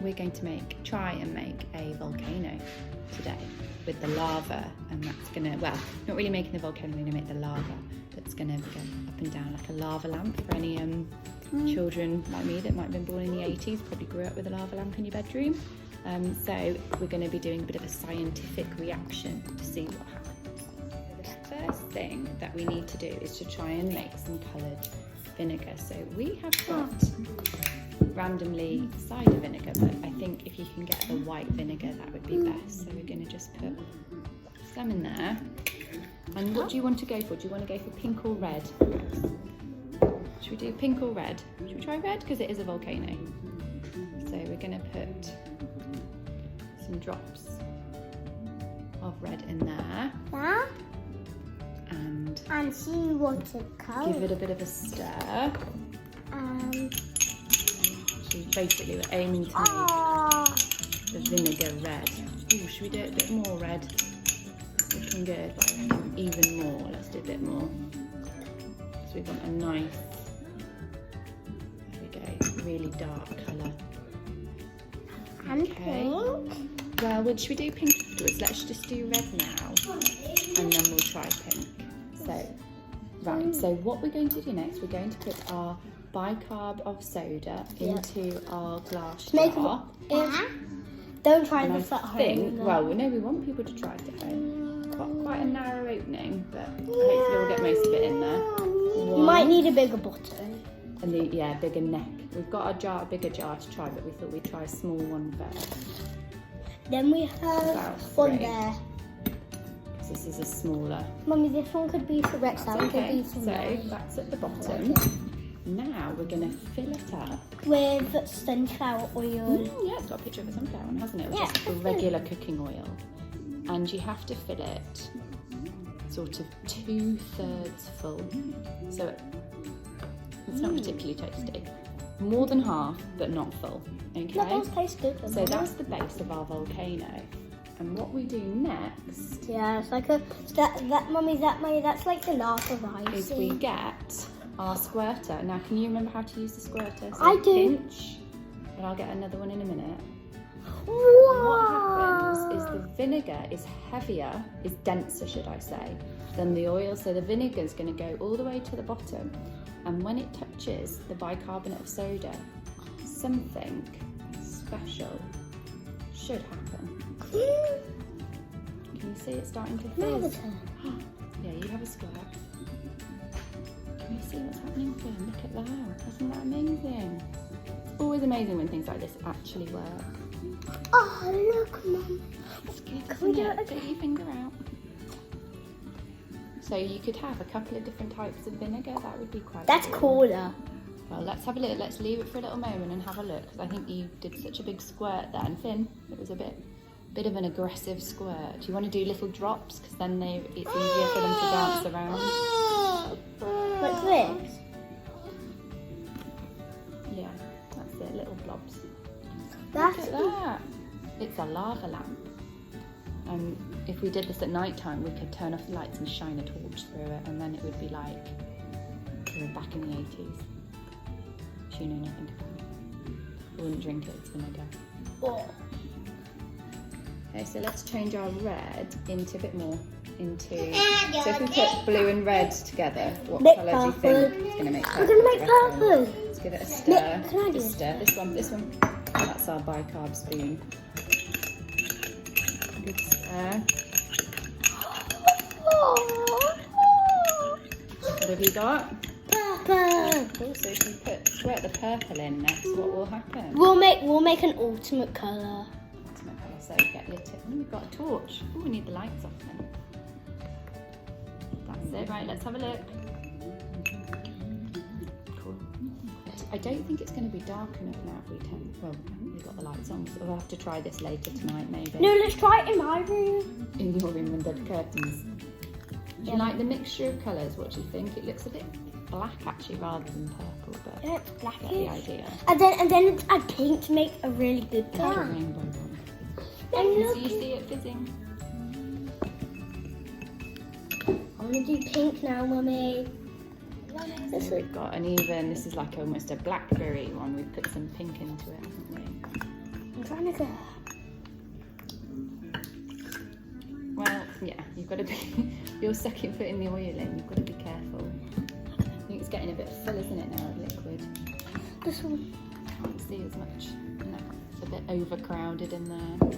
we're going to try and make a volcano today with the lava, and that's gonna, well, not really making the volcano, we're gonna make the lava that's gonna go up and down like a lava lamp for any children like me that might have been born in the 80s, probably grew up with a lava lamp in your bedroom. So we're going to be doing a bit of a scientific reaction to see what happens. The first thing that we need to do is to try and make some coloured vinegar. So we have got randomly cider vinegar, but I think if you can get the white vinegar, that would be best. So we're going to just put some in there. And what do you want to go for? Do you want to go for pink or red? Should we do pink or red? Should we try red? Because it is a volcano. So we're going to put some drops of red in there. Yeah. And see what to colour. give it a bit of a stir. So basically we're aiming to make the vinegar red. Ooh, should we do it a bit more red? Looking good, but I reckon even more. Let's do a bit more. So we want a nice, there we go, really dark colour. And pink. Well, should we do pink afterwards? Let's just do red now, and then we'll try pink. So, right, so what we're going to do next, we're going to put our bicarb of soda into our glass jar. Don't try And this at I home. think, well, no, we want people to try it at home. Quite a narrow opening, but hopefully we'll get most of it in there. You might need a bigger bottle. And bigger neck. We've got a bigger jar to try, but we thought we'd try a small one first. Then we have one there. Because this is a smaller. Mummy, this one could be for Rex. That one could be for So me. that's at the bottom. Now we're going to fill it up with sunflower oil. Yeah, it's got a picture of a sunflower one, hasn't it? Yeah, Just the regular cooking oil. And you have to fill it sort of 2/3 full. So it's not particularly tasty. More than half, but not full. Okay. That does taste good. So that's the base of our volcano. And what we do next, it's like Mummy, that's like the last of ice. is we get our squirter. Now, can you remember how to use the squirter? So I do. Pinch, and I'll get another one in a minute. Wow. And what happens is the vinegar is heavier, is denser, should I say, than the oil. So the vinegar is going to go all the way to the bottom. And when it touches the bicarbonate of soda, something special should happen. Can you see it starting to fizz? Yeah, you have a squirt. Can you see what's happening, Finn? Look at that. Isn't that amazing? It's always amazing when things like this actually work. Oh, look, Mum. It's good, isn't it? Get your finger out. So you could have a couple of different types of vinegar. That would be quite That's cool. cooler. Well, let's have a look. Let's leave it for a little moment and have a look, because I think you did such a big squirt there. And Finn, it was a bit of an aggressive squirt. You want to do little drops, because then it's easier for them to dance around. What's this? Yeah, that's it. Little blobs. That's Look at that. It's a lava lamp. And if we did this at night time, we could turn off the lights and shine a torch through it, and then it would be like we were back in the 80s. You know nothing about it. I wouldn't drink it, it's vinegar. Okay, so let's change our red into a bit more. So if we put blue and red together, what colour do you think it's going to make purple? I'm going to make purple. Let's give it a stir. Can I do Just stir. This one. That's our bicarb spoon. Good stir. What have you got? Purple. Also, if you squirt the purple in next, what will happen? We'll make an ultimate colour. So get your tip. We've got a torch. Oh, we need the lights off then. That's it. Right, let's have a look. Cool. I don't think it's going to be dark enough now if we turn. Well, we've got the lights on, so we'll have to try this later tonight, maybe. No, let's try it in my room. In your room under the curtains. Do you like the mixture of colours? What do you think? It looks a bit black actually, rather than purple, but Yeah, it's blackish. get the idea. And then add pink to make a really good Like a colour. rainbow one. And So look, you see it fizzing. I'm gonna do pink now, Mummy. So we've got this is like almost a blackberry one. We've put some pink into it, haven't we? I'm trying to go. Well, yeah, you've got to be. You're sucking putting the oil in. You've got to be careful. I think it's getting a bit full, isn't it now, of liquid? This one. Can't see as much. No, it's a bit overcrowded in there.